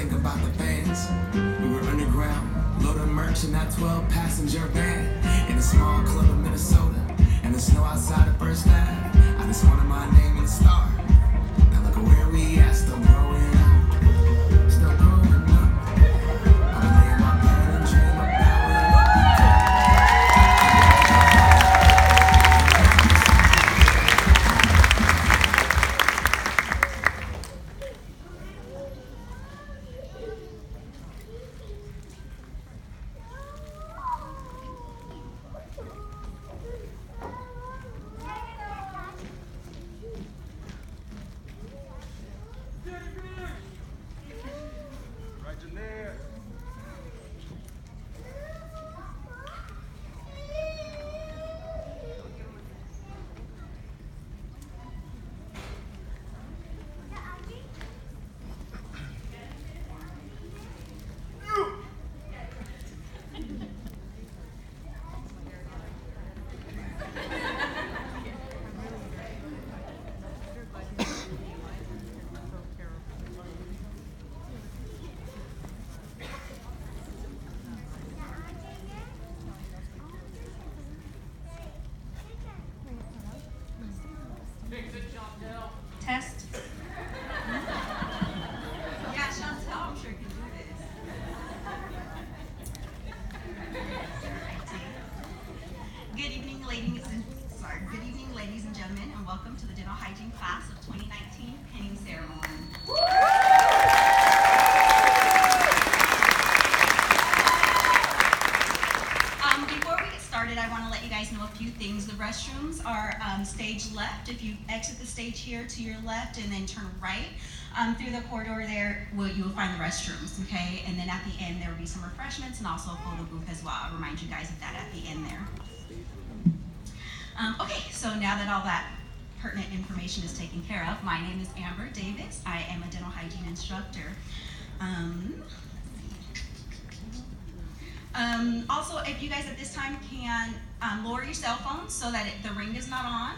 think about the fans. We were underground, loaded merch in that 12-passenger van in a small club in Minnesota, and the snow outside of First Ave. I just wanted my name in the star. Now look at where we at, still growing up, still growing up. I've been laying my bed and dream about Test. Yeah, Chantel, I'm sure you can do this. Good evening, ladies and gentlemen, and welcome to the dental hygiene class of 2019 pinning ceremony. Before we get started, I want to let you guys know a few things. The restrooms are stage left. If you exit the stage here to your left and then turn right through the corridor there, you will find the restrooms, okay? And then at the end, there will be some refreshments and also a photo booth as well. I'll remind you guys of that at the end there. Okay, so now that all that pertinent information is taken care of, my name is Amber Davis. I am a dental hygiene instructor. Also, if you guys at this time can lower your cell phones so that the ring is not on.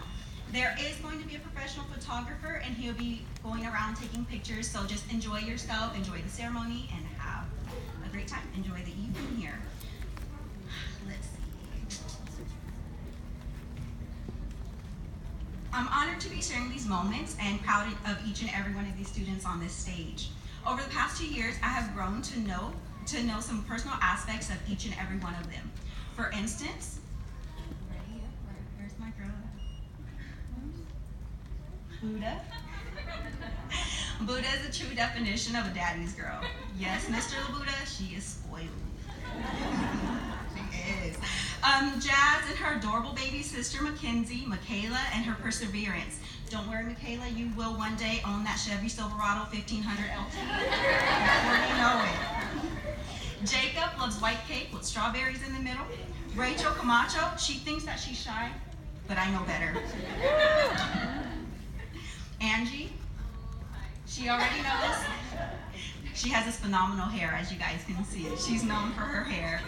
There is going to be a professional photographer, and he'll be going around taking pictures, so just enjoy yourself, enjoy the ceremony, and have a great time. Enjoy the evening here. Let's see. I'm honored to be sharing these moments and proud of each and every one of these students on this stage. Over the past 2 years, I have grown to know some personal aspects of each and every one of them. For instance, where's my girl? Buddha. Buddha is the true definition of a daddy's girl. Yes, Mr. Buddha, she is spoiled. She is. Jazz and her adorable baby sister Mackenzie, Michaela, and her perseverance. Don't worry, Michaela, you will one day own that Chevy Silverado 1500 LT before you know it. Jacob loves white cake with strawberries in the middle. Rachel Camacho, she thinks that she's shy, but I know better. Angie, she already knows. She has this phenomenal hair, as you guys can see. She's known for her hair.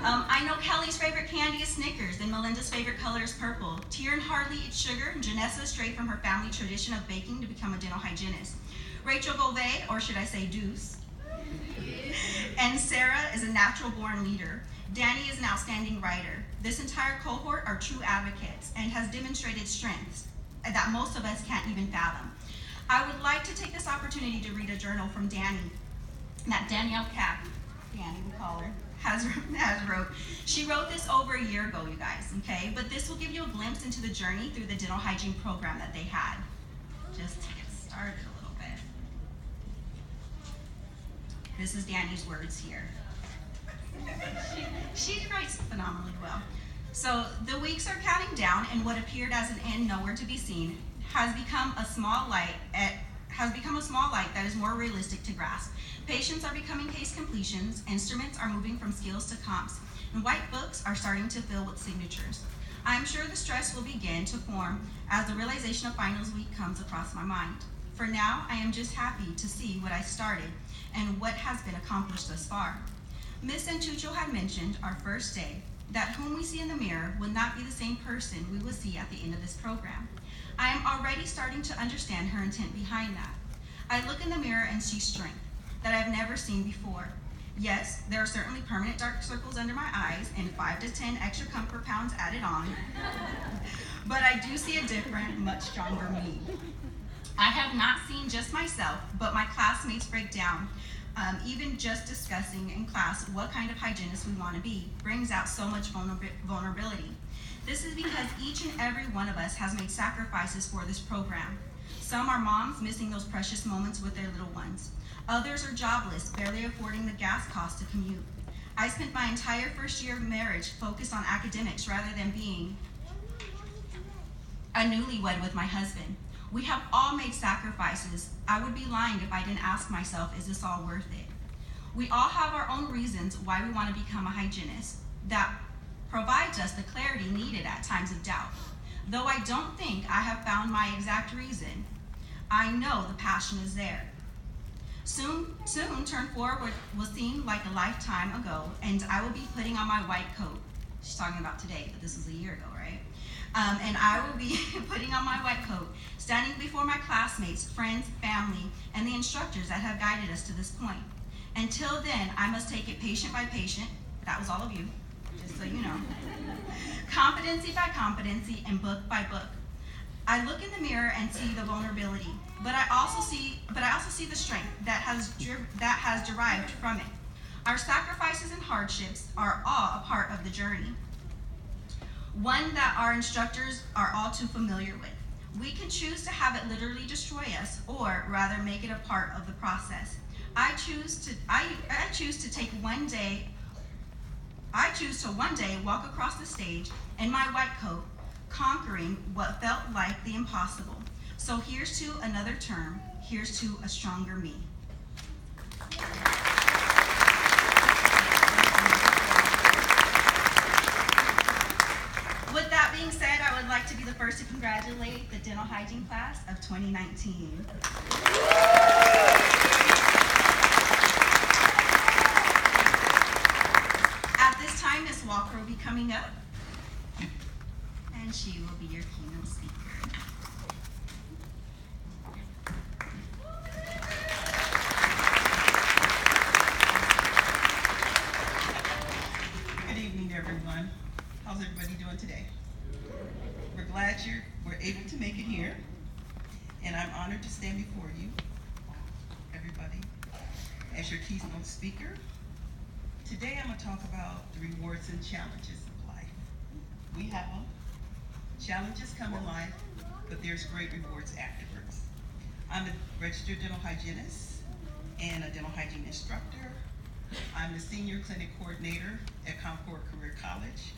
I know Kelly's favorite candy is Snickers, and Melinda's favorite color is purple. Tieran hardly eats sugar, and Janessa strayed from her family tradition of baking to become a dental hygienist. Rachel Gouvet, or should I say Deuce, and Sarah is a natural-born leader. Danny is an outstanding writer. This entire cohort are true advocates and has demonstrated strengths that most of us can't even fathom. I would like to take this opportunity to read a journal from Danny, that Danielle Cap, Danny we call her, has wrote. She wrote this over a year ago, you guys, okay? But this will give you a glimpse into the journey through the dental hygiene program that they had. Just to get started a little bit. This is Danny's words here. She writes phenomenally well. So the weeks are counting down, and what appeared as an end nowhere to be seen has become a small light that is more realistic to grasp. Patients are becoming case completions, instruments are moving from skills to comps, and white books are starting to fill with signatures. I am sure the stress will begin to form as the realization of finals week comes across my mind. For now, I am just happy to see what I started and what has been accomplished thus far. Ms. Santuccio had mentioned our first day that whom we see in the mirror will not be the same person we will see at the end of this program. I am already starting to understand her intent behind that. I look in the mirror and see strength. that I've never seen before. Yes, there are certainly permanent dark circles under my eyes and 5 to 10 extra comfort pounds added on, but I do see a different, much stronger me. I have not seen just myself, but my classmates break down. Even just discussing in class what kind of hygienist we want to be brings out so much vulnerability. This is because each and every one of us has made sacrifices for this program. Some are moms missing those precious moments with their little ones. Others are jobless, barely affording the gas cost to commute. I spent my entire first year of marriage focused on academics rather than being a newlywed with my husband. We have all made sacrifices. I would be lying if I didn't ask myself, is this all worth it? We all have our own reasons why we want to become a hygienist. That provides us the clarity needed at times of doubt. Though I don't think I have found my exact reason, I know the passion is there. Soon, turn forward will seem like a lifetime ago, and I will be putting on my white coat. She's talking about today, but this was a year ago, right? And I will be putting on my white coat, standing before my classmates, friends, family, and the instructors that have guided us to this point. Until then, I must take it patient by patient. That was all of you, just so you know. Competency by competency and book by book. I look in the mirror and see the vulnerability, but I also see the strength that has derived from it. Our sacrifices and hardships are all a part of the journey, one that our instructors are all too familiar with. We can choose to have it literally destroy us, or rather make it a part of the process. I choose to one day walk across the stage in my white coat, conquering what felt like the impossible. So here's to another term. Here's to a stronger me. With that being said, I would like to be the first to congratulate the dental hygiene class of 2019. At this time, Ms. Walker will be coming up, and she will be your keynote speaker. Good evening, everyone. How's everybody doing today? We're glad we're able to make it here, and I'm honored to stand before you, everybody, as your keynote speaker. Today I'm going to talk about the rewards and challenges of life. We have them. Challenges come in life, but there's great rewards afterwards. I'm a registered dental hygienist and a dental hygiene instructor. I'm the senior clinic coordinator at Concord Career College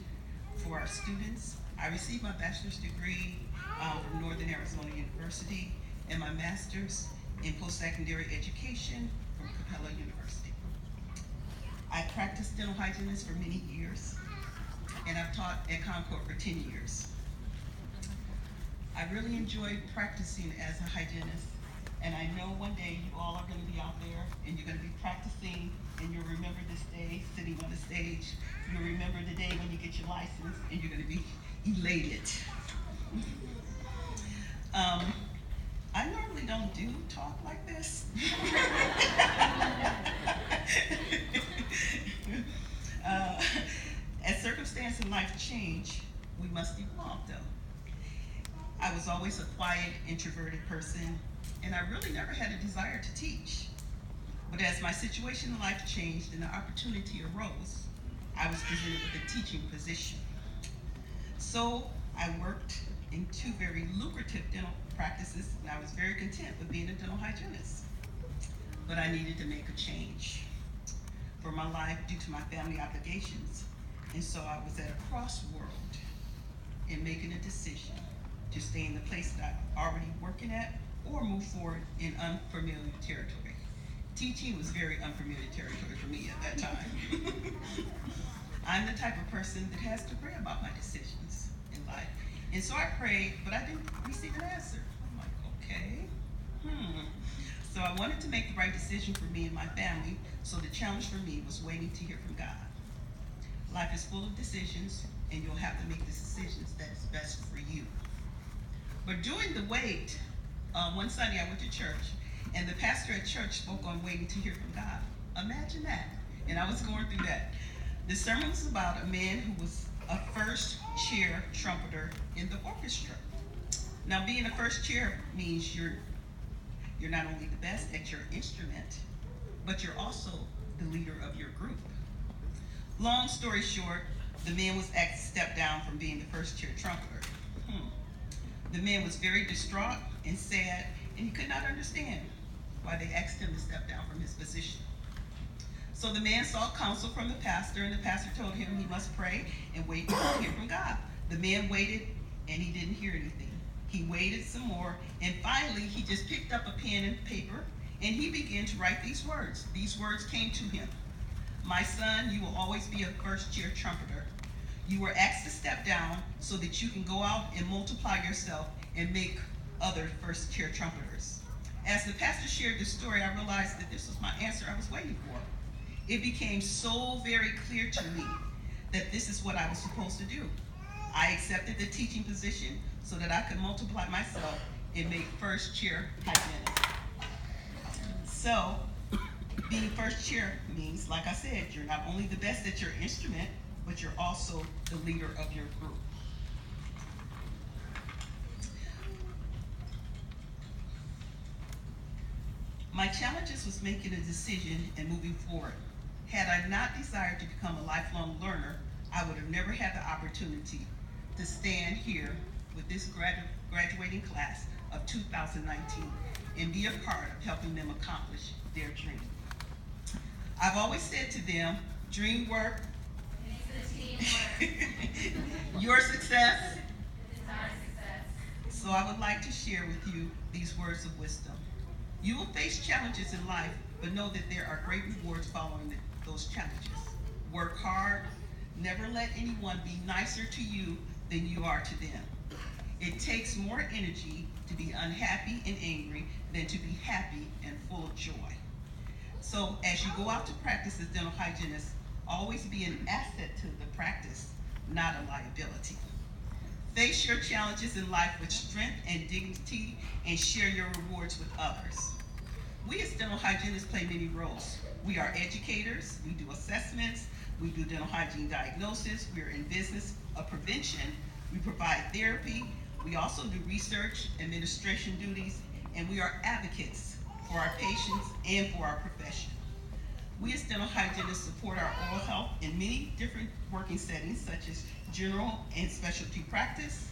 for our students. I received my bachelor's degree from Northern Arizona University and my master's in post-secondary education from Capella University. I practiced dental hygienist for many years, and I've taught at Concord for 10 years. I really enjoyed practicing as a hygienist, and I know one day you all are going to be out there and you're going to be practicing, and you'll remember this day sitting on the stage. You'll remember the day when you get your license, and you're going to be elated. I normally don't do talk like this. As circumstance and life change, we must evolve though. I was always a quiet, introverted person, and I really never had a desire to teach. But as my situation in life changed and the opportunity arose, I was presented with a teaching position. So I worked in 2 very lucrative dental practices, and I was very content with being a dental hygienist. But I needed to make a change for my life due to my family obligations. And so I was at a crossroad in making a decision to stay in the place that I'm already working at or move forward in unfamiliar territory. Teaching was very unfamiliar territory for me at that time. I'm the type of person that has to pray about my decisions in life. And so I prayed, but I didn't receive an answer. I'm like, okay. So I wanted to make the right decision for me and my family, so the challenge for me was waiting to hear from God. Life is full of decisions, and you'll have to make the decisions that's best for you. But during the wait, one Sunday I went to church, And the pastor at church spoke on waiting to hear from God. Imagine that. And I was going through that. The sermon was about a man who was a first chair trumpeter in the orchestra. Now, being a first chair means you're not only the best at your instrument, but you're also the leader of your group. Long story short, the man was asked to step down from being the first chair trumpeter. The man was very distraught and sad, and he could not understand why they asked him to step down from his position. So the man sought counsel from the pastor, and the pastor told him he must pray and wait to hear from God. The man waited, and he didn't hear anything. He waited some more, and finally he just picked up a pen and paper, and he began to write these words. These words came to him. My son, you will always be a first chair trumpeter. You were asked to step down so that you can go out and multiply yourself and make other first chair trumpeters. As the pastor shared the story, I realized that this was my answer I was waiting for. It became so very clear to me that this is what I was supposed to do. I accepted the teaching position so that I could multiply myself and make first chair hygienist. So, being first chair means, like I said, you're not only the best at your instrument, but you're also the leader of your group. My challenges was making a decision and moving forward. Had I not desired to become a lifelong learner, I would have never had the opportunity to stand here with this graduating class of 2019 and be a part of helping them accomplish their dream. I've always said to them, dream work, your success, so I would like to share with you these words of wisdom. You will face challenges in life, but know that there are great rewards following those challenges. Work hard. Never let anyone be nicer to you than you are to them. It takes more energy to be unhappy and angry than to be happy and full of joy. So as you go out to practice as dental hygienists, always be an asset to the practice, not a liability. Face your challenges in life with strength and dignity and share your rewards with others. We as dental hygienists play many roles. We are educators, we do assessments, we do dental hygiene diagnosis, we're in business of prevention, we provide therapy, we also do research, administration duties, and we are advocates for our patients and for our profession. We as dental hygienists support our oral health in many different working settings, such as general and specialty practice,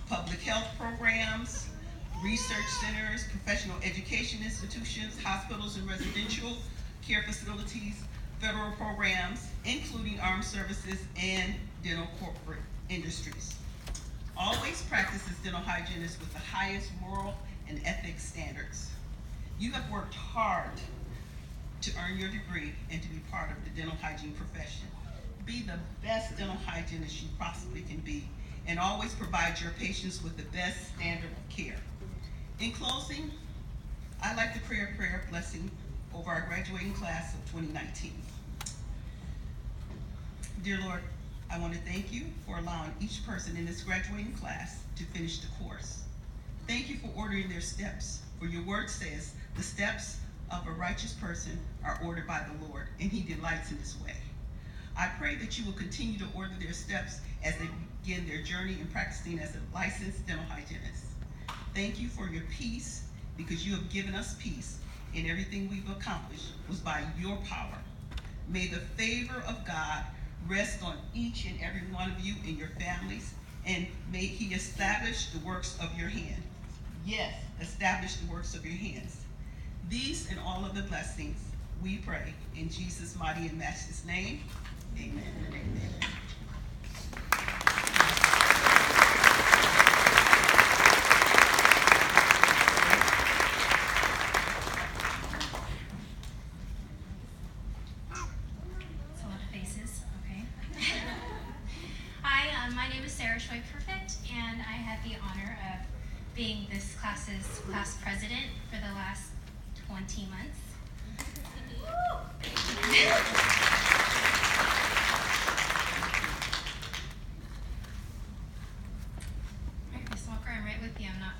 public health programs, research centers, professional education institutions, hospitals and residential care facilities, federal programs, including armed services and dental corporate industries. Always practice as dental hygienists with the highest moral and ethics standards. You have worked hard to earn your degree and to be part of the dental hygiene profession. Be the best dental hygienist you possibly can be, and always provide your patients with the best standard of care. In closing, I'd like to pray a prayer of blessing over our graduating class of 2019. Dear Lord, I want to thank you for allowing each person in this graduating class to finish the course. Thank you for ordering their steps, for your word says, the steps of a righteous person are ordered by the Lord, and he delights in his way. I pray that you will continue to order their steps as they begin their journey in practicing as a licensed dental hygienist. Thank you for your peace, because you have given us peace, and everything we've accomplished was by your power. May the favor of God rest on each and every one of you and your families, and may he establish the works of your hand. Yes, establish the works of your hands. These and all of the blessings we pray in Jesus' mighty and matchless name. Amen and amen. Choi-Perfect, and I had the honor of being this class's class president for the last 20 months. Miss Walker, I'm right with you. I'm not,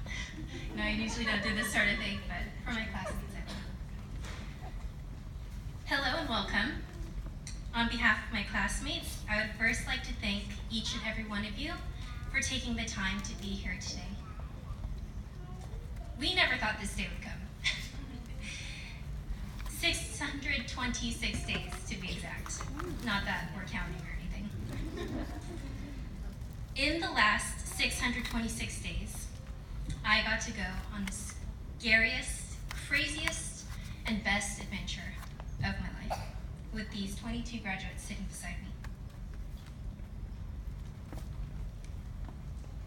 I usually don't do this sort of thing, but for my class, it's Hello and welcome. On behalf of my classmates, I would first like to thank each and every one of you for taking the time to be here today. We never thought this day would come. 626 days to be exact. Not that we're counting or anything. In the last 626 days, I got to go on the scariest, craziest, and best adventure of my life with these 22 graduates sitting beside me.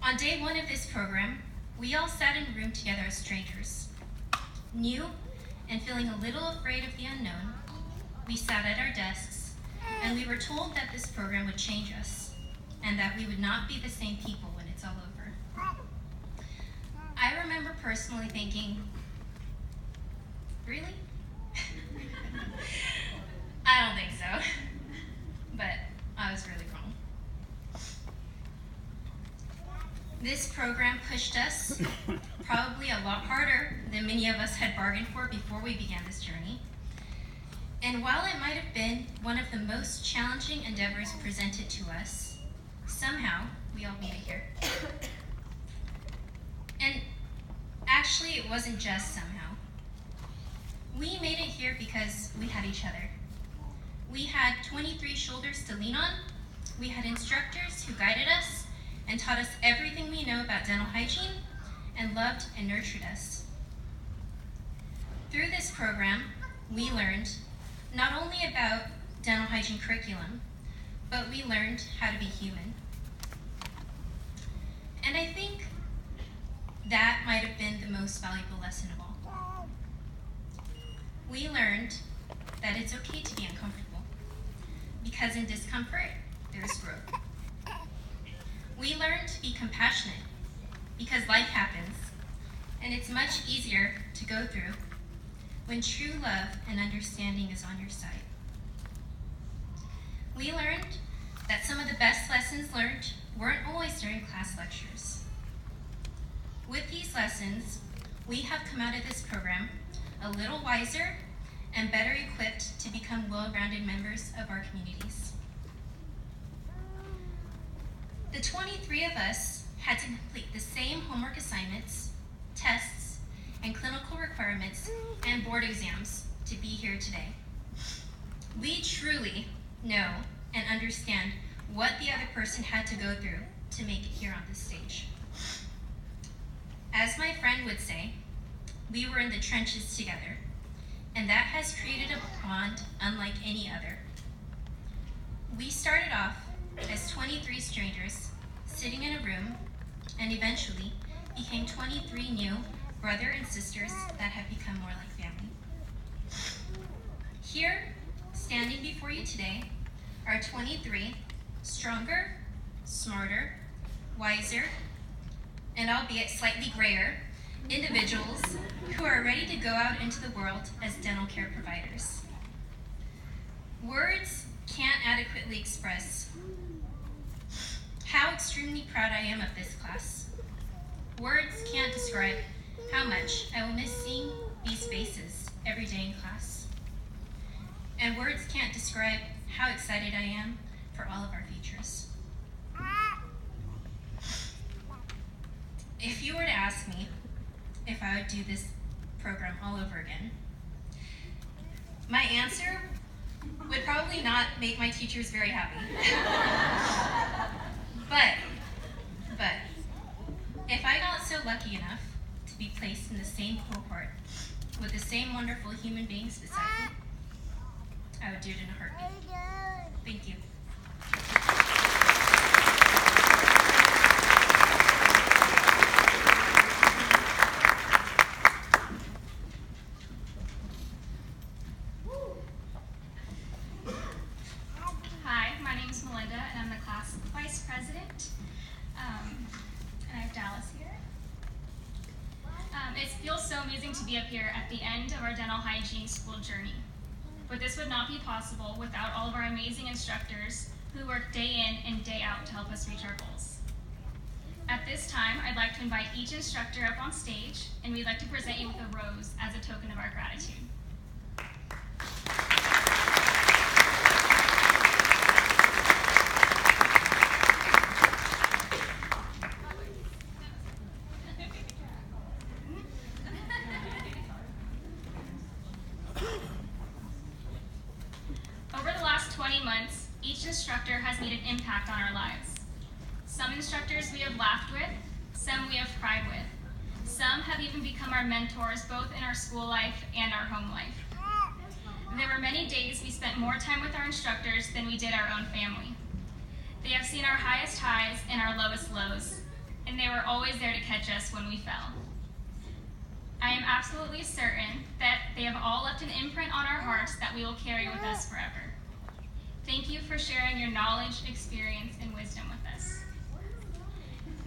On day one of this program, we all sat in a room together as strangers. New and feeling a little afraid of the unknown, we sat at our desks and we were told that this program would change us and that we would not be the same people when it's all over. I remember personally thinking, really? I don't think so, but I was really wrong. This program pushed us probably a lot harder than many of us had bargained for before we began this journey. And while it might have been one of the most challenging endeavors presented to us, somehow we all made it here. And actually, it wasn't just somehow. We made it here because we had each other. We had 23 shoulders to lean on. We had instructors who guided us and taught us everything we know about dental hygiene and loved and nurtured us. Through this program, we learned not only about dental hygiene curriculum, but we learned how to be human. And I think that might have been the most valuable lesson of all. We learned that it's okay to be uncomfortable, because in discomfort, there's growth. We learned to be compassionate, because life happens, and it's much easier to go through when true love and understanding is on your side. We learned that some of the best lessons learned weren't always during class lectures. With these lessons, we have come out of this program a little wiser and better equipped to become well-rounded members of our communities. The 23 of us had to complete the same homework assignments, tests, and clinical requirements and board exams to be here today. We truly know and understand what the other person had to go through to make it here on this stage. As my friend would say, we were in the trenches together, and that has created a bond unlike any other. We started off as 23 strangers sitting in a room, and eventually became 23 new brother and sisters that have become more like family. Here, standing before you today, are 23 stronger, smarter, wiser, and albeit slightly grayer individuals who are ready to go out into the world as dental care providers. Words can't adequately express how extremely proud I am of this class. Words can't describe how much I will miss seeing these faces every day in class. And words can't describe how excited I am for all of our futures. If you were to ask me if I would do this program all over again, my answer would probably not make my teachers very happy. But if I got so lucky enough to be placed in the same cohort with the same wonderful human beings beside me, I would do it in a heartbeat. Thank you. Hi, my name is Melinda, and I'm the class vice president. And I have Dallas here. It feels so amazing to be up here at the end of our dental hygiene school journey. But this would not be possible without all of our amazing instructors who work day in and day out to help us reach our goals. At this time, I'd like to invite each instructor up on stage, and we'd like to present you with a rose as a token of our gratitude. many months, each instructor has made an impact on our lives. Some instructors we have laughed with, some we have cried with. Some have even become our mentors, both in our school life and our home life. There were many days we spent more time with our instructors than we did our own family. They have seen our highest highs and our lowest lows, and they were always there to catch us when we fell. I am absolutely certain that they have all left an imprint on our hearts that we will carry with us forever. Thank you for sharing your knowledge, experience, and wisdom with us.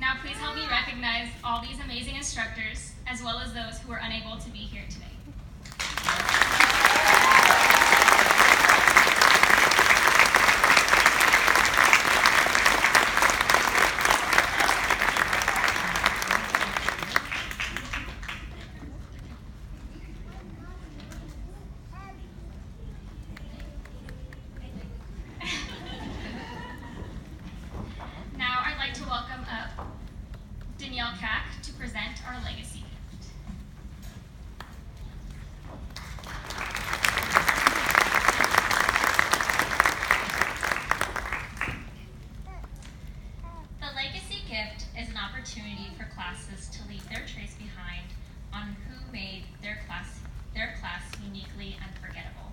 Now please help me recognize all these amazing instructors, as well as those who are unable to be here today. To present our legacy gift. The legacy gift is an opportunity for classes to leave their trace behind on who made their class uniquely unforgettable.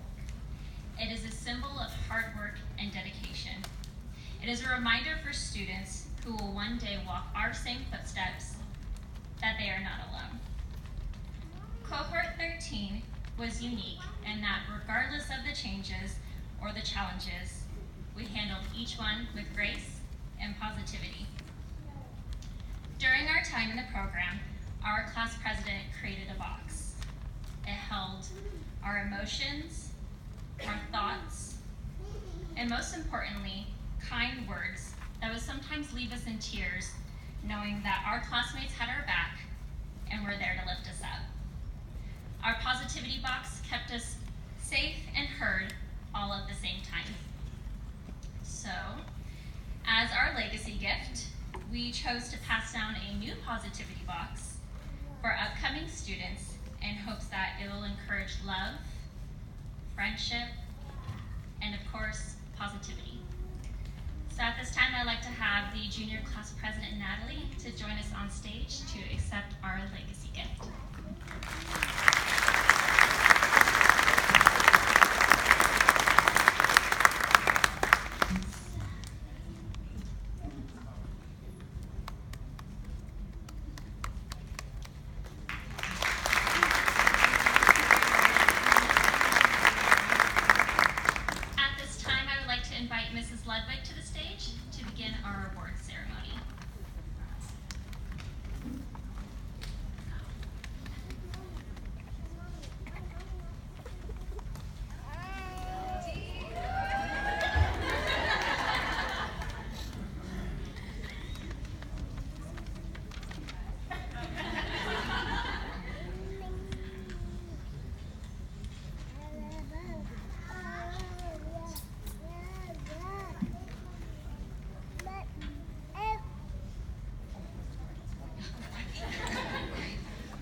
It is a symbol of hard work and dedication. It is a reminder for students who will one day walk our same footsteps that they are not alone. Cohort 13 was unique in that regardless of the changes or the challenges, we handled each one with grace and positivity. During our time in the program, our class president created a box. It held our emotions, our thoughts, and most importantly, kind words that would sometimes leave us in tears, knowing that our classmates had our back and were there to lift us up. Our positivity box kept us safe and heard all at the same time. So, as our legacy gift, we chose to pass down a new positivity box for upcoming students in hopes that it will encourage love, friendship, and of course, positivity. So at this time, I'd like to have the junior class president, Natalie, to join us on stage to accept our legacy gift. At this time, I would like to invite Mrs. Ludwig to the stage to begin our award ceremony.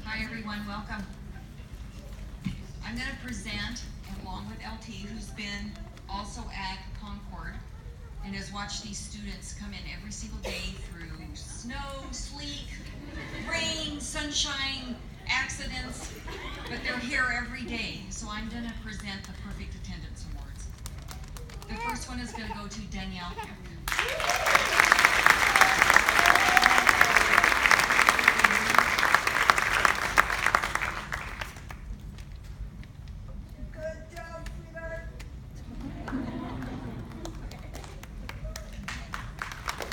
Hi everyone, welcome. I'm going to present, along with LT, who's been also at Concord and has watched these students come in every single day through snow, sleet, rain, sunshine, accidents, but they're here every day. So I'm going to present the Perfect Attendance Awards. The first one is going to go to Danielle Kemp.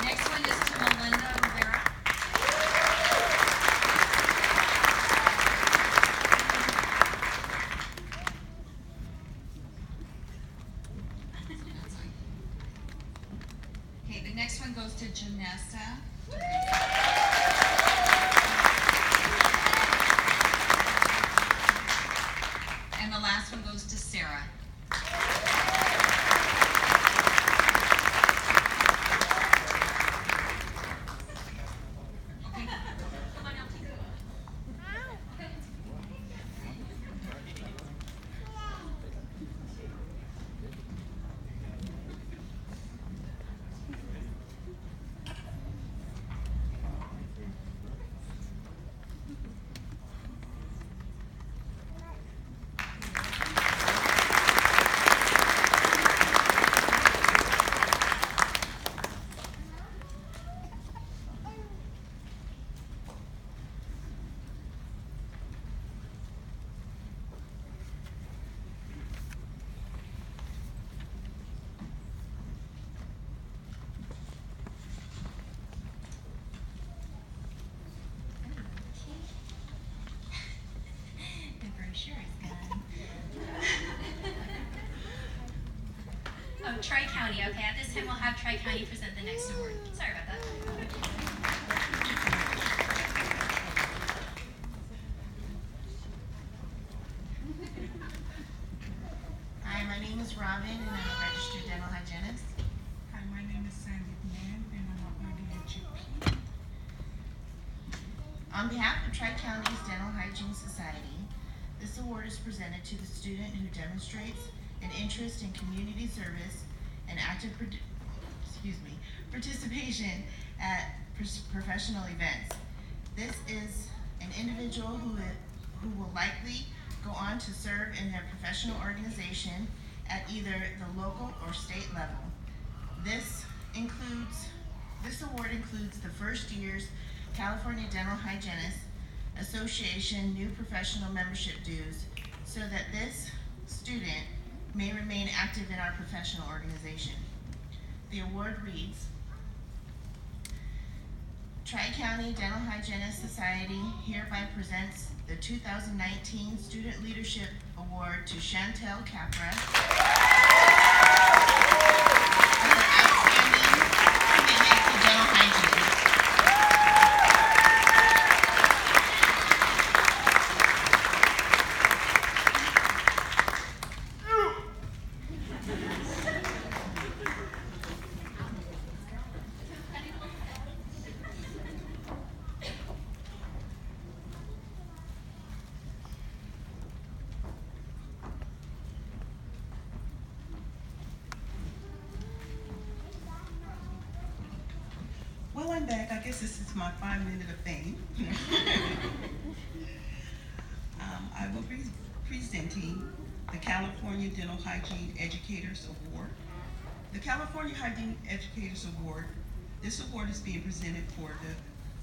Next one is to Melinda Rivera. Okay, the next one goes to Janessa. And the last one goes to Sarah. Okay, come on, LT. Tri-County, okay? At this time, we'll have Tri-County present the next award. Sorry about that. Hi, my name is Robin, and I'm a registered dental hygienist. Hi, my name is Sandy Mann, and I'm an RDH. On behalf of Tri-County's Dental Hygiene Society, this award is presented to the student who demonstrates an interest in community service and active participation at professional events. This is an individual who will likely go on to serve in their professional organization at either the local or state level. This award includes the first year's California Dental Hygienists Association new professional membership dues so that this student may remain active in our professional organization. The award reads, Tri-County Dental Hygienist Society hereby presents the 2019 Student Leadership Award to Chantel Capra for her outstanding commitment to dental hygiene. Well, I'm back. I guess this is my 5 minute of fame. I will be presenting the California Dental Hygiene Educators Award. The California Hygiene Educators Award, this award is being presented for the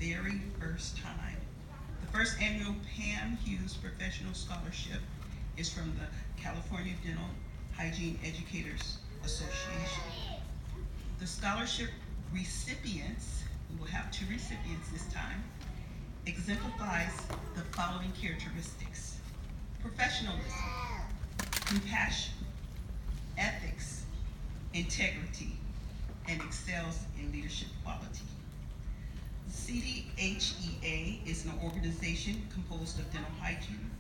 very first time. The first annual Pam Hughes Professional Scholarship is from the California Dental Hygiene Educators Association. The scholarship recipients, we will have 2 recipients this time, exemplifies the following characteristics: professionalism, compassion, ethics, integrity, and excels in leadership quality. CDHEA is an organization composed of dental hygiene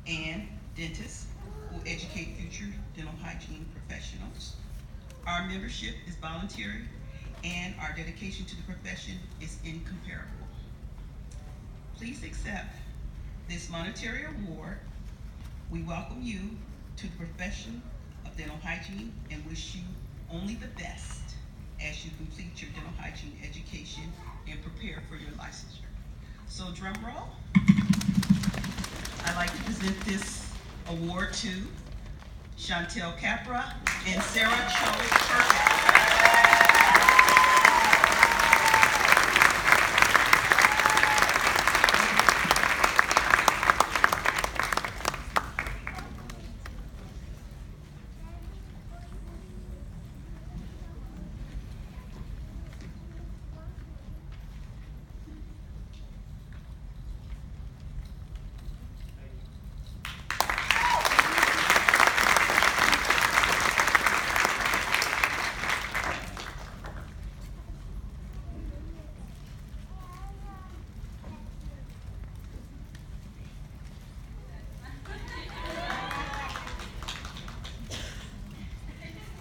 and dentists who educate future dental hygiene professionals. Our membership is voluntary, and our dedication to the profession is incomparable. Please accept this monetary award. We welcome you to the profession of dental hygiene and wish you only the best as you complete your dental hygiene education and prepare for your licensure. So drum roll. I'd like to present this award to Chantel Capra and Sarah Choi-Perfect.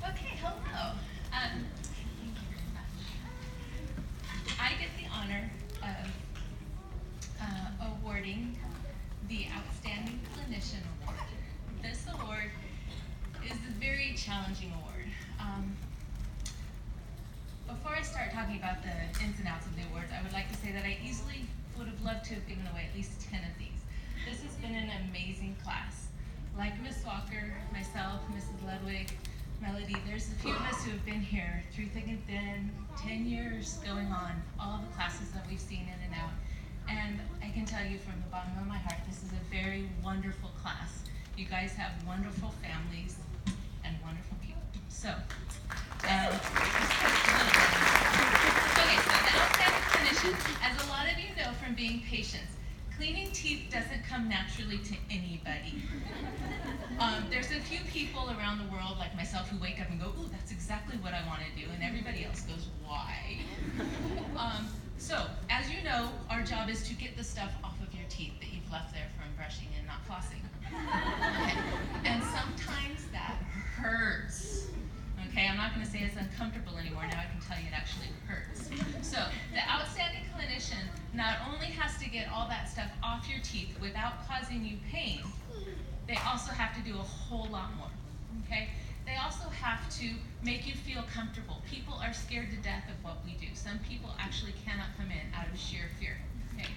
Okay, hello. Thank you very much. I get the honor of awarding the Outstanding Clinician Award. This award is a very challenging award. Before I start talking about the ins and outs of the awards, I would like to say that I easily would have loved to have given away at least 10 of these. This has been an amazing class. Like Miss Walker, myself, Mrs. Ludwig, Melody, there's a few of us who have been here through thick and thin, 10 years going on, all the classes that we've seen in and out. And I can tell you from the bottom of my heart, this is a very wonderful class. You guys have wonderful families and wonderful people. So, okay, so the outstanding clinicians, as a lot of you know from being patients, Cleaning teeth doesn't come naturally to anybody. There's a few people around the world, like myself, who wake up and go, ooh, that's exactly what I want to do, and everybody else goes, why? So, as you know, our job is to get the stuff off of your teeth that you've left there from brushing and not flossing. Okay. And sometimes that hurts. Okay, I'm not going to say it's uncomfortable anymore. Now I can tell you it actually hurts. So, the outstanding clinician not only has to get all that stuff off your teeth without causing you pain, they also have to do a whole lot more. Okay? They also have to make you feel comfortable. People are scared to death of what we do. Some people actually cannot come in out of sheer fear. Okay?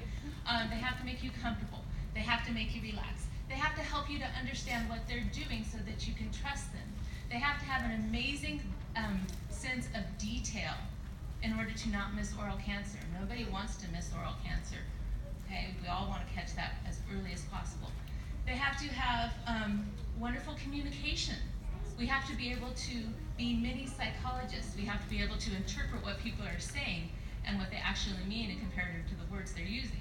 They have to make you comfortable. They have to make you relax. They have to help you to understand what they're doing so that you can trust them. They have to have an amazing sense of detail in order to not miss oral cancer. Nobody wants to miss oral cancer. Okay? We all want to catch that as early as possible. They have to have wonderful communication. We have to be able to be mini psychologists. We have to be able to interpret what people are saying and what they actually mean in comparative to the words they're using.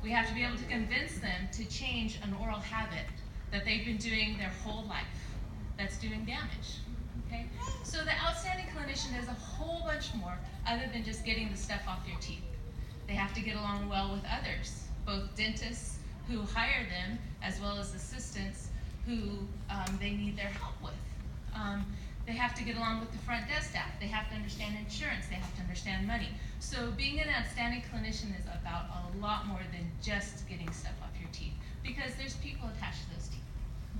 We have to be able to convince them to change an oral habit that they've been doing their whole life that's doing damage. Okay? So the outstanding clinician is a whole bunch more other than just getting the stuff off your teeth. They have to get along well with others, both dentists who hire them as well as assistants who they need their help with. They have to get along with the front desk staff. They have to understand insurance. They have to understand money. So being an outstanding clinician is about a lot more than just getting stuff off your teeth, because there's people attached to those teeth.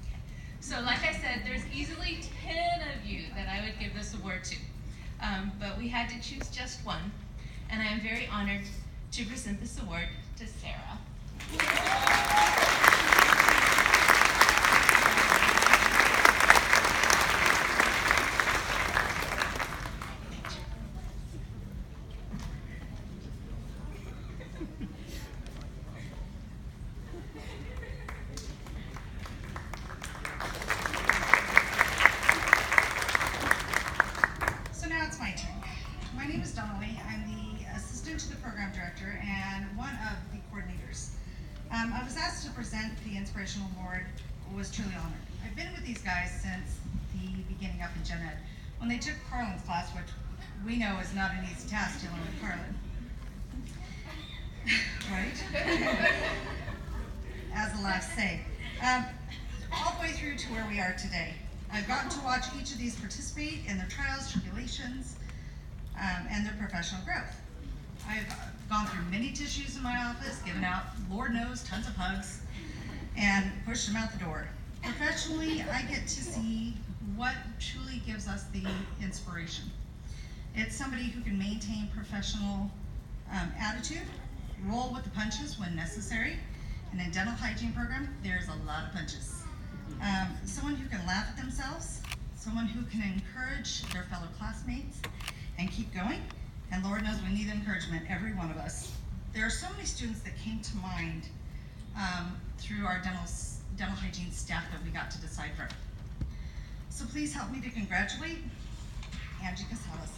Okay. So like I said, there's easily 10 of you that I would give this award to. But we had to choose just one, and I am very honored to present this award to Sarah. So now it's my turn. My name is Donnelly. I'm the assistant to the program director and one of the coordinators. I was asked to present the Inspirational Award, was truly honored. I've been with these guys since the beginning up in Gen Ed, when they took Carlin's class, which we know is not an easy task dealing with Carlin. Right? As the laughs say. All the way through to where we are today. I've gotten to watch each of these participate in their trials, tribulations, and their professional growth. I've gone through many tissues in my office, given out, Lord knows, tons of hugs, and pushed them out the door. Professionally, I get to see what truly gives us the inspiration. It's somebody who can maintain professional attitude, roll with the punches when necessary. And in dental hygiene program, there's a lot of punches. Someone who can laugh at themselves, someone who can encourage their fellow classmates and keep going. And Lord knows we need encouragement, every one of us. There are so many students that came to mind through our dental hygiene staff that we got to decide from. So please help me to congratulate Angie Casales.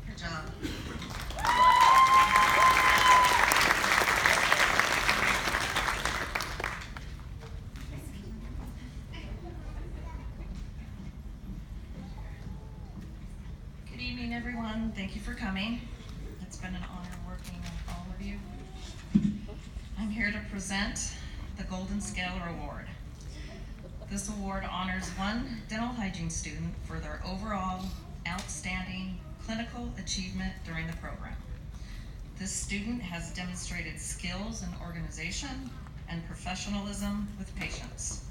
Good job. Good evening, everyone. Thank you for coming. It's been an honor working with all of you. I'm here to present the Golden Scaler Award. This award honors one dental hygiene student for their overall outstanding clinical achievement during the program. This student has demonstrated skills in organization and professionalism with patients,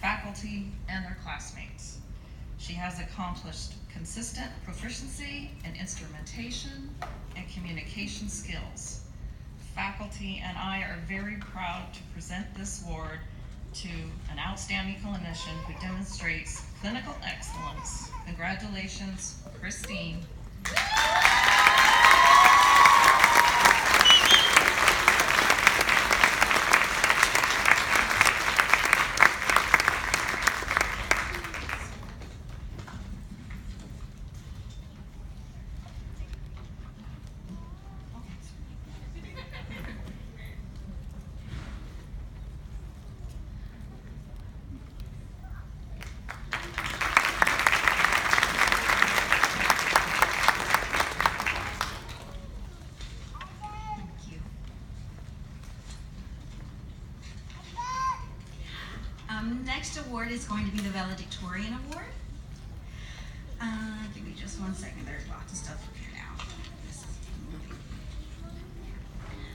faculty, and their classmates. She has accomplished consistent proficiency in instrumentation and communication skills. Faculty and I are very proud to present this award to an outstanding clinician who demonstrates clinical excellence. Congratulations, Christine. Next award is going to be the Valedictorian Award. Give me just 1 second. There's lots of stuff here now.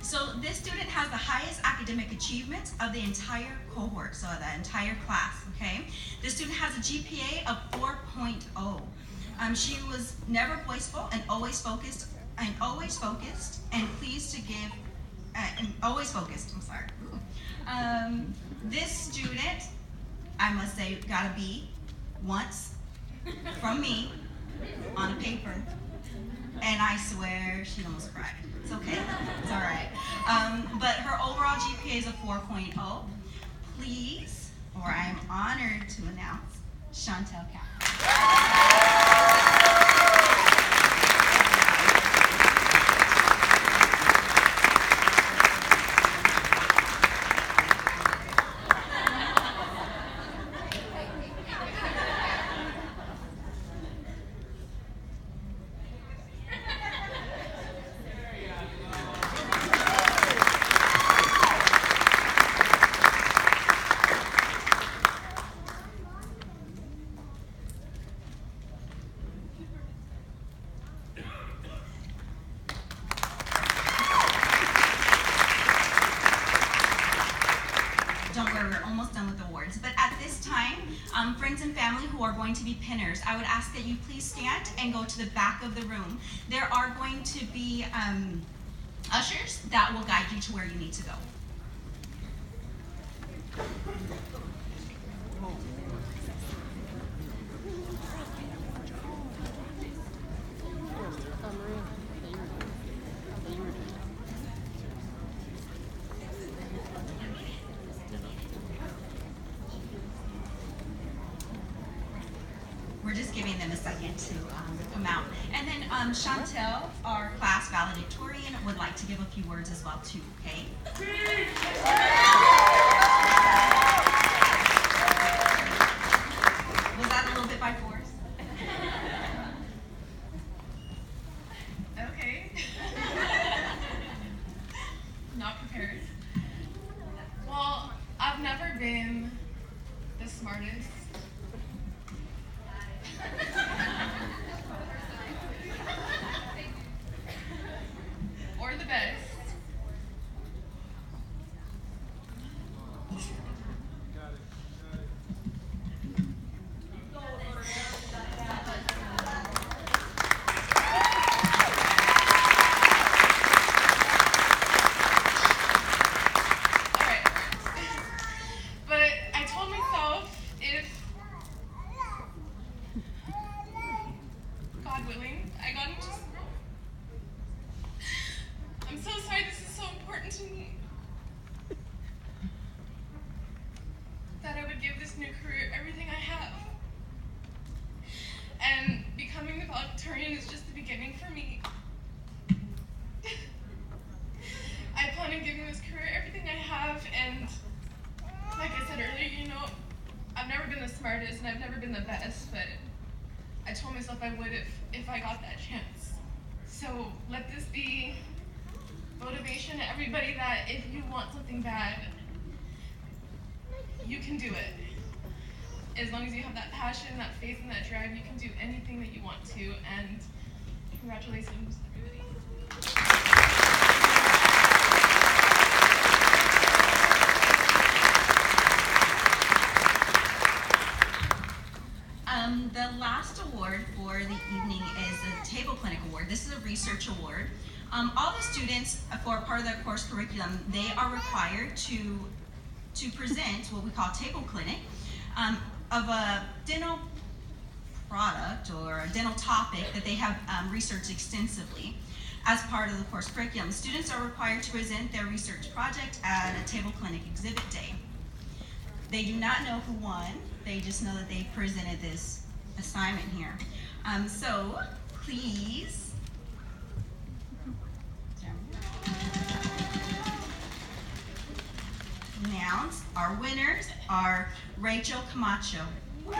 So this student has the highest academic achievement of the entire cohort, so the entire class, okay? This student has a GPA of 4.0. She was never boastful and always focused and pleased to give, always focused, I'm sorry. This student, I must say, got a B once from me on a paper, and I swear she almost cried. It's okay, it's all right. But her overall GPA is a 4.0. Please, or I am honored to announce, Chantel Cap. Friends and family who are going to be pinners, I would ask that you please stand and go to the back of the room. There are going to be ushers that will guide you to where you need to go. We're just giving them a second to come out. And then Chantel, our class valedictorian, would like to give a few words as well too, okay? Was that a little bit by force? Okay. Not prepared. Well, I've never been the smartest. Or the best. Alright. But I told myself if God willing, I got into school. I'm so sorry, this is so important to me. That I would give this new career everything I have. And becoming the valedictorian is just the beginning for me. I plan on giving this career everything I have, and like I said earlier, you know, I've never been the smartest and I've never been the best, but I told myself I would if I got that chance. So let this be motivation to everybody that if you want something bad, you can do it. As long as you have that passion, that faith, and that drive, you can do anything that you want to. And congratulations, everybody. The last award for the evening is the Table Clinic Award. This is a research award. All the students, for part of their course curriculum, they are required to to present what we call table clinic of a dental product or a dental topic that they have researched extensively as part of the course curriculum. Students are required to present their research project at a table clinic exhibit day. They do not know who won, they just know that they presented this assignment here. So please, announce our winners are Rachel Camacho. This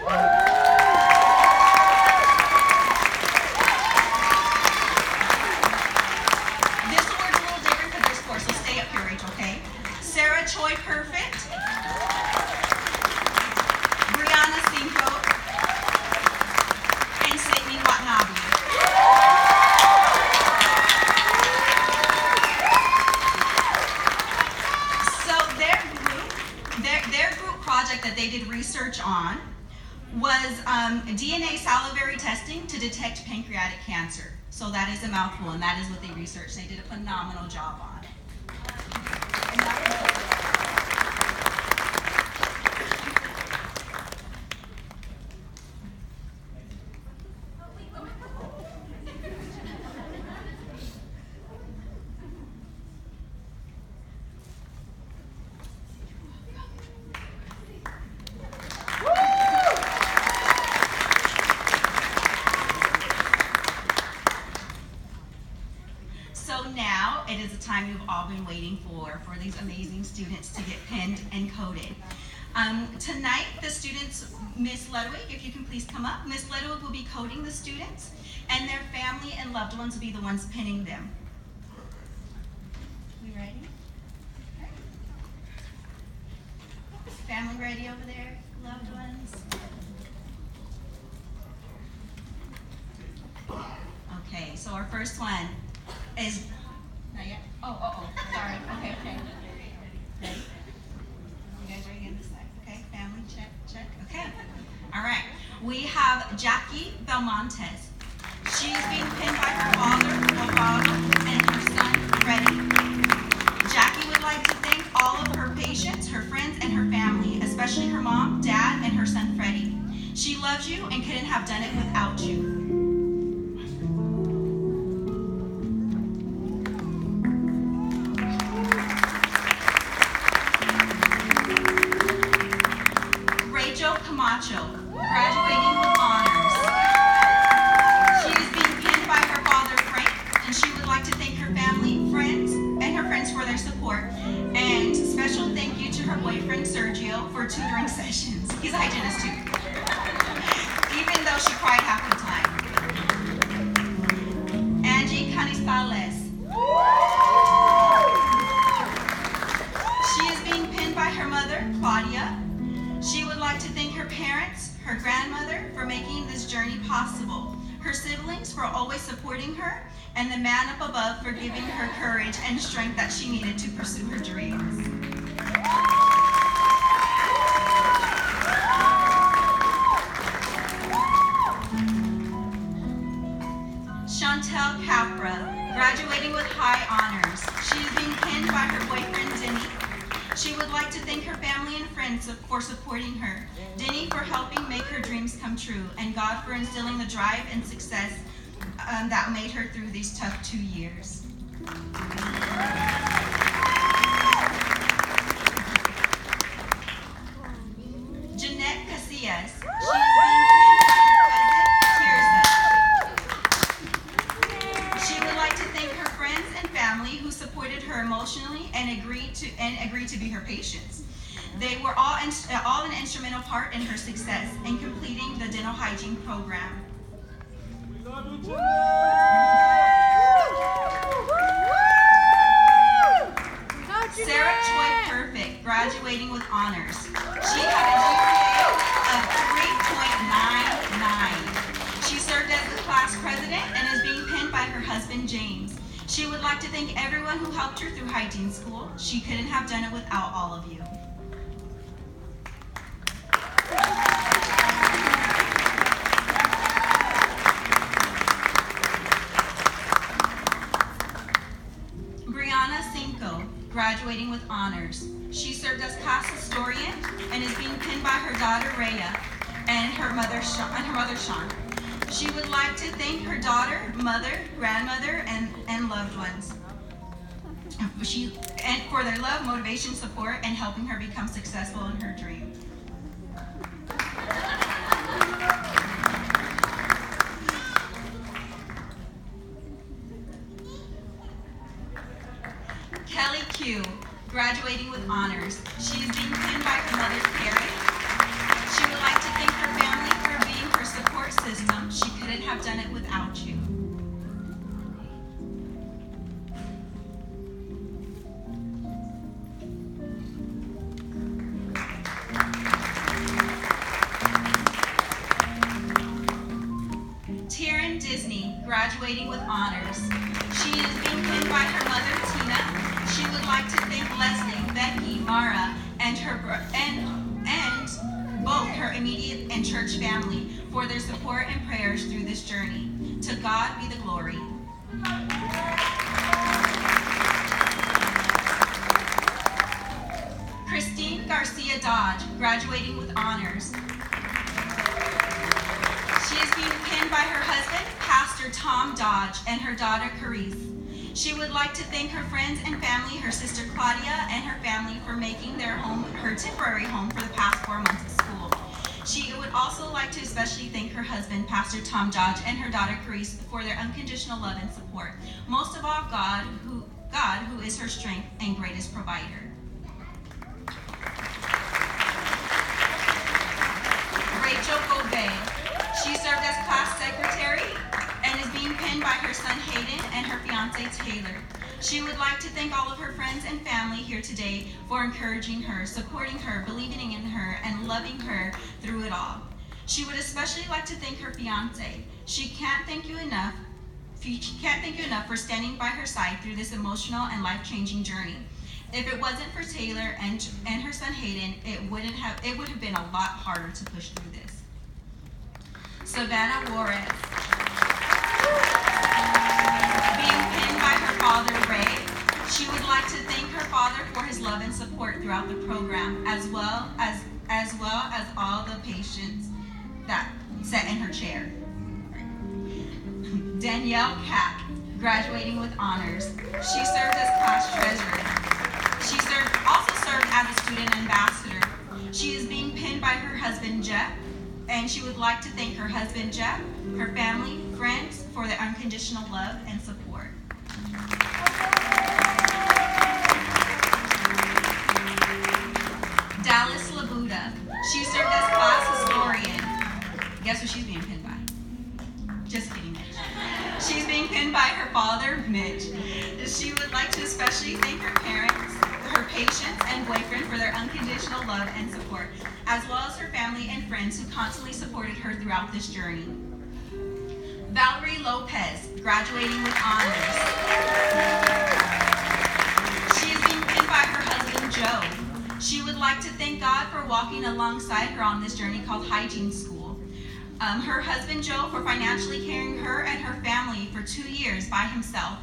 award's a little different for this course, so stay up here, Rachel, okay? Sarah Choi-Perfect. Brianna Cinco. And Sydney Watanabe. So their group project that they did research on was DNA salivary testing to detect pancreatic cancer. So that is a mouthful, and that is what they researched. They did a phenomenal job on it. Now it is the time you've all been waiting for these amazing students to get pinned and coded. Tonight, the students, Miss Ludwig, if you can please come up. Miss Ludwig will be coding the students, and their family and loved ones will be the ones pinning them. We ready? Okay. Family ready over there, loved ones? Okay, so our first one is, not yet? Oh, sorry, okay. Ready? You guys ready on this side? Okay, family, check, okay. All right, we have Jackie Belmontes. She is being pinned by her father, and her son, Freddie. Jackie would like to thank all of her patients, her friends, and her family, especially her mom, dad, and her son, Freddie. She loves you and couldn't have done it without you. Camacho, graduating with honors. She is being pinned by her father, Frank, and she would like to thank her family, friends, and her friends for their support. And special thank you to her boyfriend, Sergio, for tutoring sessions. He's a hygienist too. Even though she cried half the time. Angie Canizales. She is being pinned by her mother, Claudia. She would like to thank her parents, her grandmother, for making this journey possible, her siblings for always supporting her, and the man up above for giving her courage and strength that she needed to pursue her dreams. Chantel Capra, graduating with high honors. She is being pinned by her boyfriend, Denny. She would like to thank her family and friends for supporting her, Denny for helping make her dreams come true, and God for instilling the drive and success that made her through these tough 2 years. Jeanette Casillas. She is being pinned by her cousin, Tirsa. She would like to thank her friends and family who supported her emotionally and agreed to be her patients. They were all an instrumental part in her success in completing the dental hygiene program. We love you, Sarah Choi-Perfect, graduating with honors. She had a GPA of 3.99. She served as the class president and is being pinned by her husband, James. She would like to thank everyone who helped her through hygiene school. She couldn't have done it without all of you. Brianna Cinco, graduating with honors. She served as class historian and is being pinned by her daughter Rhea and her mother Sean. She would like to thank her daughter, mother, grandmother, and loved ones. And for their love, motivation, support, and helping her become successful in her dream. Kelly Q, graduating with honors. She is being pinned by her mother, Carrie. She would like to thank her family for being her support system. She couldn't have done it without you. Taryn Disney, graduating with honors. She is being pinned by her mother, Tina. She would like to thank Leslie, Becky, Mara, and both her immediate and church family for their support and prayers through this journey. To God be the glory. Christine Garcia Dodge, graduating with honors. She is being pinned by her husband, Pastor Tom Dodge, and her daughter, Carice. She would like to thank her friends and family, her sister Claudia and her family, for making their home her temporary home for the past 4 months of school. She would also like to especially thank her husband, Pastor Tom Dodge, and her daughter Carice for their unconditional love and support. Most of all, God, who is her strength and greatest provider. Rachel Gobey. She served as class secretary and is being pinned by her son Hayden and her fiance Taylor. She would like to thank all of her friends and family here today for encouraging her, supporting her, believing in her, and loving her through it all. She would especially like to thank her fiance. She can't thank you enough for standing by her side through this emotional and life-changing journey. If it wasn't for Taylor and her son Hayden, it would have been a lot harder to push through this. Savannah Juarez. Being pinned by her father, Ray, she would like to thank her father for his love and support throughout the program, as well as all the patients that sat in her chair. Danielle Cack, graduating with honors. She served as class treasurer. She also served as a student ambassador. She is being pinned by her husband, Jeff, and she would like to thank her husband, Jeff, her family, friends, for their unconditional love and support. Dallas Labuda. She served as class historian. Guess who she's being pinned by? Just kidding, Mitch. She's being pinned by her father, Mitch. She would like to especially thank her parents, her patients, and boyfriend for their unconditional love and support, as well as her family and friends who constantly supported her throughout this journey. Valerie Lopez, graduating with honors. She is being pinned by her husband, Joe. She would like to thank God for walking alongside her on this journey called hygiene school. Her husband, Joe, for financially carrying her and her family for 2 years by himself.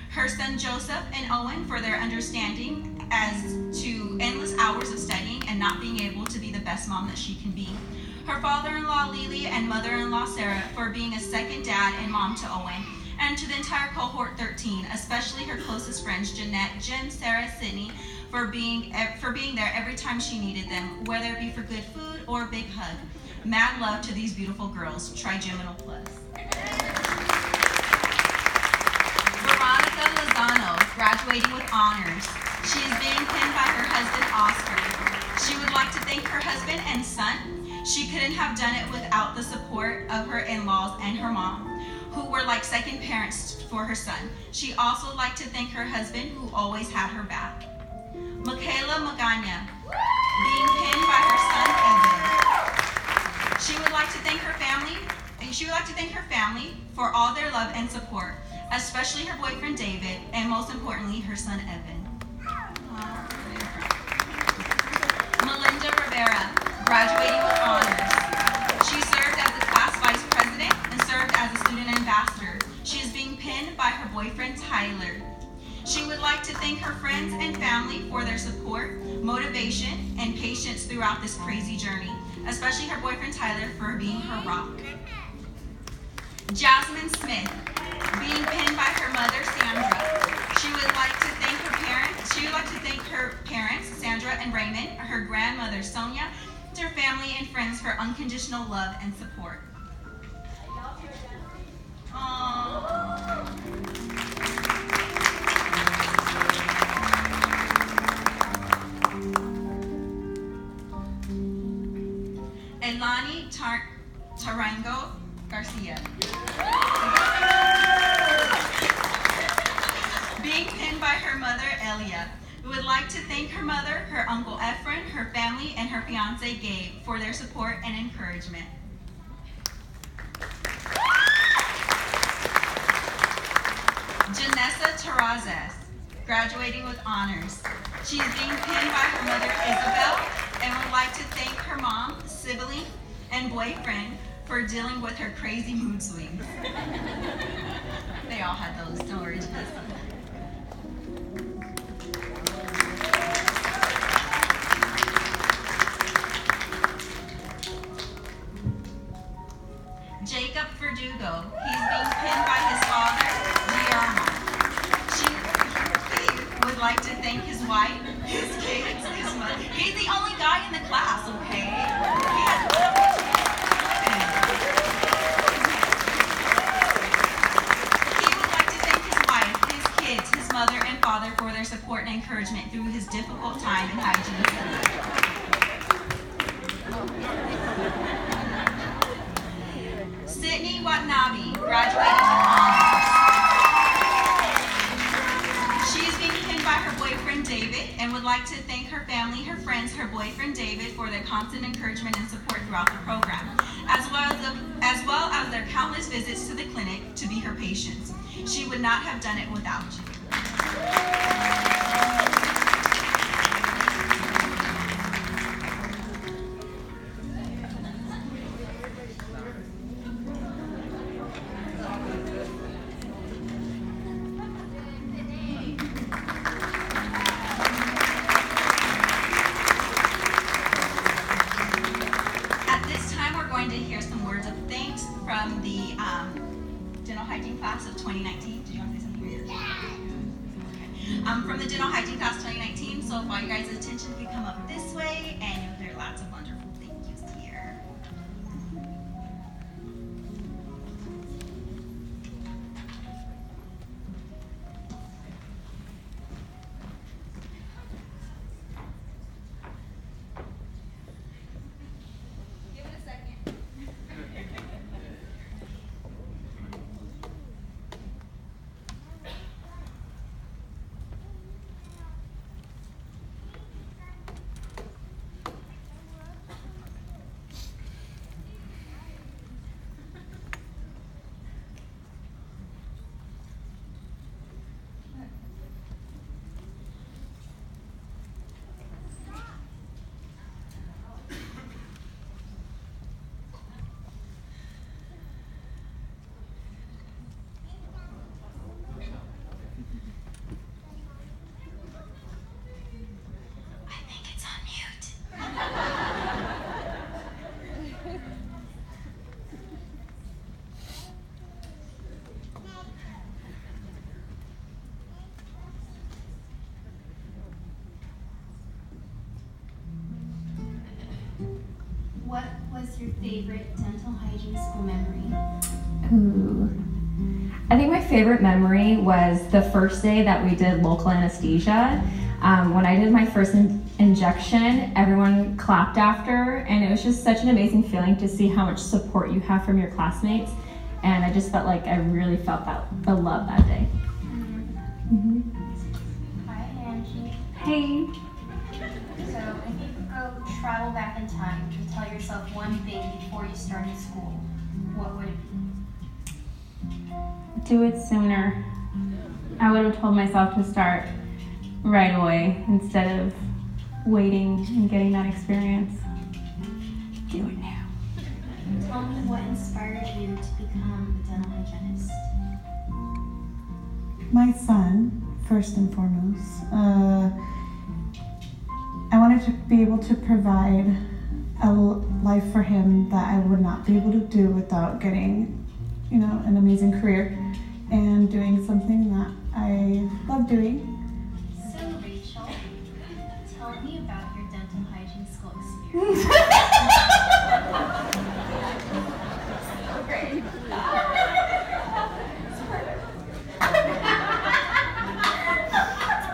Her son, Joseph, and Owen for their understanding as to endless hours of studying and not being able to be the best mom that she can be. Her father-in-law, Lily, and mother-in-law, Sarah, for being a second dad and mom to Owen. And to the entire cohort 13, especially her closest friends, Jeanette, Jim, Sarah, Sydney, for being there every time she needed them, whether it be for good food or a big hug. Mad love to these beautiful girls. Trigeminal plus. Veronica Lozano, graduating with honors. She is being pinned by her husband, Oscar. She would like to thank her husband and son. She couldn't have done it without the support of her in-laws and her mom, who were like second parents for her son. She also would like to thank her husband, who always had her back. Michaela Magana, being pinned by her son, Evan. She would like to thank her family for all their love and support, especially her boyfriend David, and most importantly, her son Evan. Melinda Rivera, graduating with honors. She served as the class vice president and served as a student ambassador. She is being pinned by her boyfriend Tyler. She would like to thank her friends and family for their support, motivation, and patience throughout this crazy journey, especially her boyfriend Tyler for being her rock. Jasmine Smith, being pinned by her mother Sandra. She would like to thank her parents, Sandra and Raymond, her grandmother Sonia, and her family and friends for unconditional love and support. Aww. Elani Tarango Garcia. Being pinned by her mother, Elia. We would like to thank her mother, her uncle Efren, her family, and her fiance, Gabe, for their support and encouragement. Janessa Terrazas, graduating with honors. She is being pinned by her mother, Isabel, and would like to thank her mom, sibling, and boyfriend for dealing with her crazy mood swings. They all had those, don't worry, Janessa. Jacob Verdugo, he's being pinned by his father, Guillermo. He would like to thank his wife, his kids, his mother. He's the only guy in the class, okay? He would like to thank his wife, his kids, his mother, and father for their support and encouragement through his difficult time in hygiene center. Sydney Watanabe, graduating with honors. She is being pinned by her boyfriend David and would like to thank her family, her friends, her boyfriend David for their constant encouragement and support throughout the program, as well as their countless visits to the clinic to be her patients. She would not have done it without you. To hear some words of thanks from the dental hygiene class of 2019. Did you want to say something? Okay. From the dental hygiene class 2019. So if all you guys' attention could come up this way, and you'll hear lots of wonderful thank yous here. What was your favorite dental hygiene school memory? Ooh. I think my favorite memory was the first day that we did local anesthesia. When I did my first injection, everyone clapped after, and it was just such an amazing feeling to see how much support you have from your classmates. And I just felt like I really felt the love that day. Mm-hmm. Hi, Angie. Hey. So if you could go travel back in time to tell yourself one thing before you started school, what would it be? Do it sooner. I would have told myself to start right away instead of waiting and getting that experience. Do it now. Tell me what inspired you to become a dental hygienist. My son, first and foremost. I to be able to provide a life for him that I would not be able to do without getting, an amazing career and doing something that I love doing. So, Rachel, tell me about your dental hygiene school experience. Great.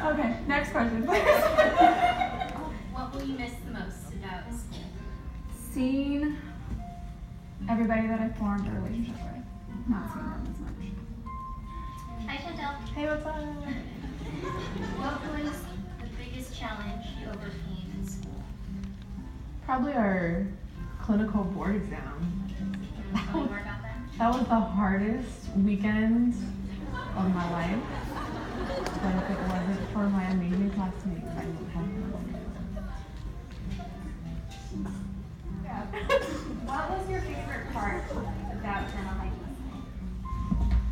Okay, next question, please. What will you miss the most about school? Seeing everybody that I formed a relationship with. Not seeing them as much. Hi, Chantel. Hey, what's up? What was the biggest challenge you overcame in school? Probably our clinical board exam. Can you tell me more about that? That was the hardest weekend of my life. But if it wasn't for my amazing classmates, I wouldn't have been able to do it. Yeah. What was your favorite part about dental hygiene?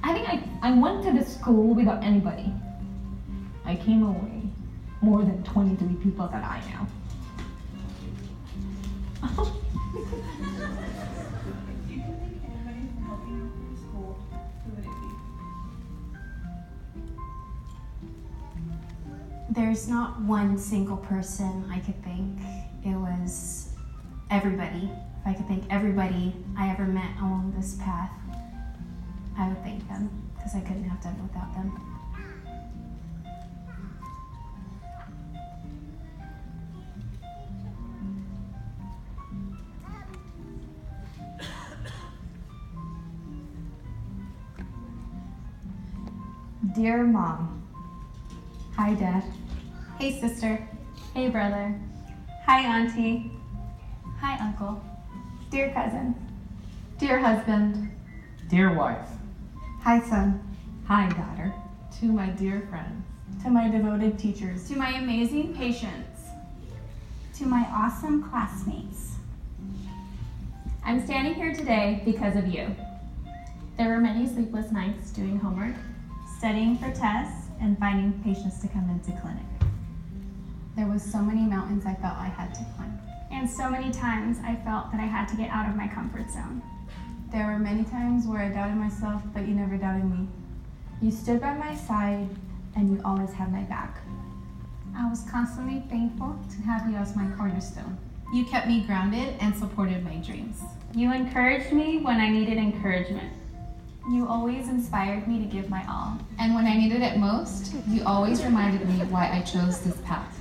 I think I went to the school without anybody. I came away more than 23 people that I know. There's not one single person I could think. It was everybody. If I could thank everybody I ever met along this path, I would thank them, because I couldn't have done it without them. Dear Mom. Hi, Dad. Hey, sister. Hey, brother. Hi, Auntie. Hi, Uncle. Dear cousin. Dear husband. Dear wife. Hi, son. Hi, daughter. To my dear friends. To my devoted teachers. To my amazing patients. To my awesome classmates. I'm standing here today because of you. There were many sleepless nights doing homework, Studying for tests, and finding patients to come into clinic. There was so many mountains I felt I had to climb. And so many times I felt that I had to get out of my comfort zone. There were many times where I doubted myself, but you never doubted me. You stood by my side, and you always had my back. I was constantly thankful to have you as my cornerstone. You kept me grounded and supported my dreams. You encouraged me when I needed encouragement. You always inspired me to give my all. And when I needed it most, you always reminded me why I chose this path.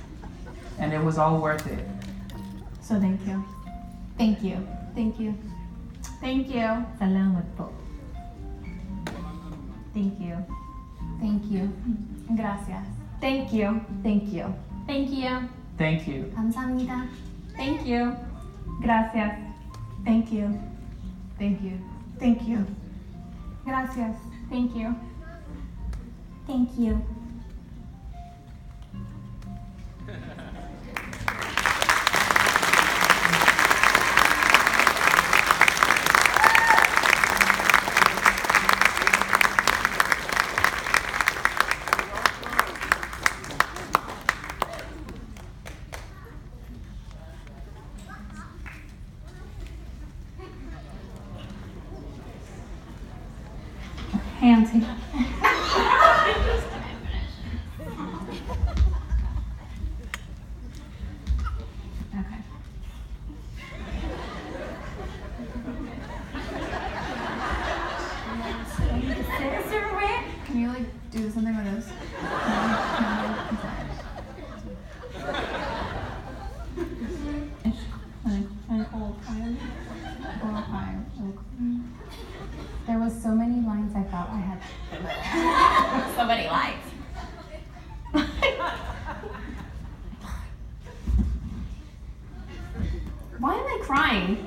And it was all worth it. So thank you. Thank you. Thank you. Thank you. Salamat po. Thank you. Thank you. Gracias. Thank you. Thank you. Thank you. Thank you. 감사합니다. Thank you. Gracias. Thank you. Thank you. Thank you. Gracias. Thank you. Thank you. Hey, Auntie. Okay. Scissors everywhere. Can you do something with this? There was so many lines I thought I had. So many lies. Why am I crying?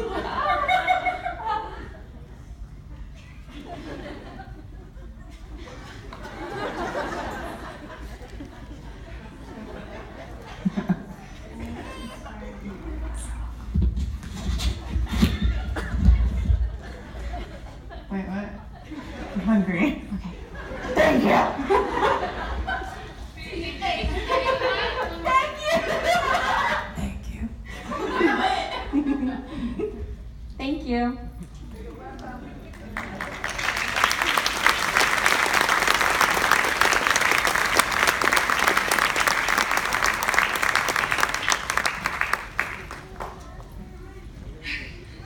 Wait, what? I'm hungry. Okay. Thank you. Thank you. Thank you.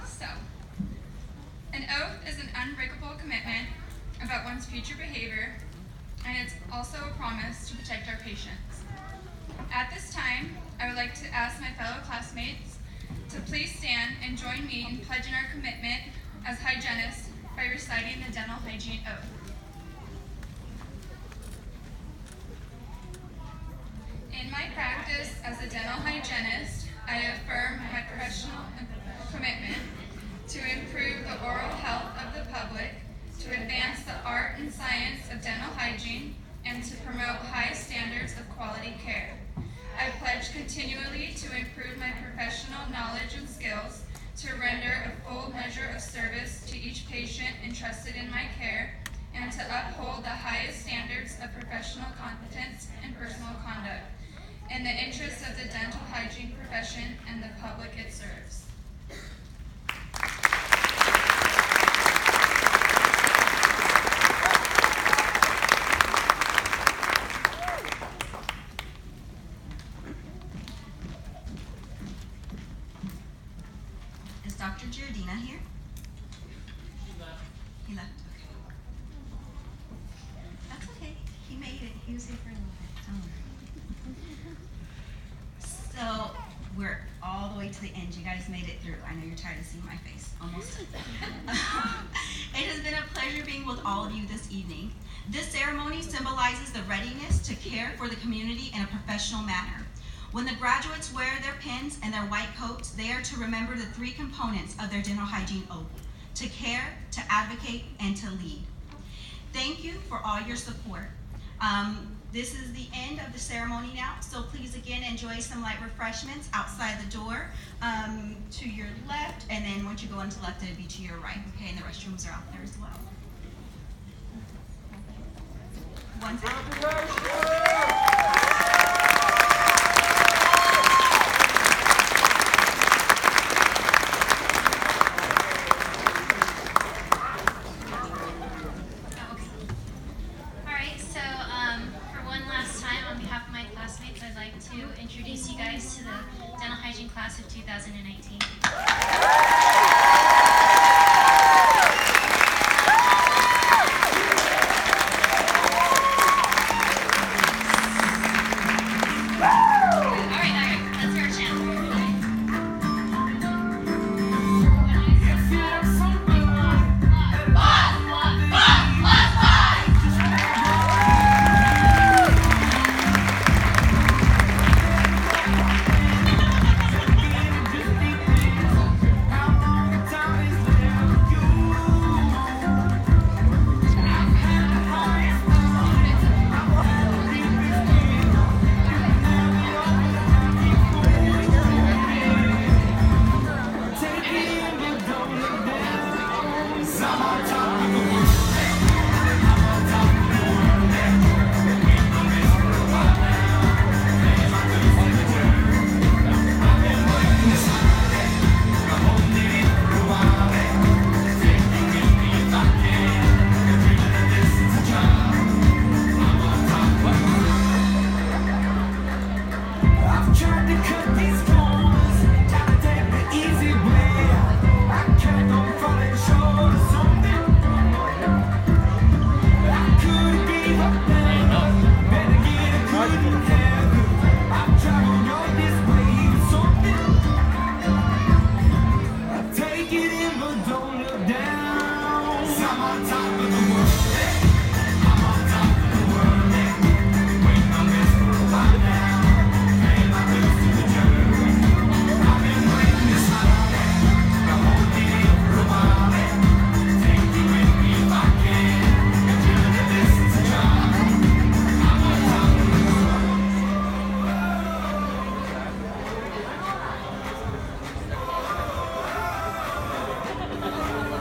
So, an oath is an unbreakable commitment about one's future behavior, and it's also a promise to protect our patients. At this time, I would like to ask my fellow classmates to please stand and join me in pledging our commitment as hygienists by reciting the dental hygiene oath. In my practice as a dental hygienist, I affirm my professional commitment to improve the oral health of the public, to advance the art and science of dental hygiene, and to promote high standards of quality care. I pledge continually to improve my professional knowledge and skills, to render a full measure of service to each patient entrusted in my care, and to uphold the highest standards of professional competence and personal conduct, in the interests of the dental hygiene profession and the public it serves. Is Dr. Giardina here? He left. Okay. That's okay. He made it. He was here for a little bit. Don't worry. So we're all the way to the end. You guys made it through. I know you're tired of seeing my face. Almost. It has been a pleasure being with all of you this evening. This ceremony symbolizes the readiness to care for the community in a professional manner. When the graduates wear their pins and their white coats, they are to remember the three components of their dental hygiene oath: to care, to advocate, and to lead. Thank you for all your support. This is the end of the ceremony now, so please again enjoy some light refreshments outside the door to your left, and then once you go into left, it'll be to your right, okay? And the restrooms are out there as well. One second. I'd like to introduce you guys to the dental hygiene class of 2019.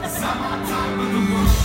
Summertime of the world.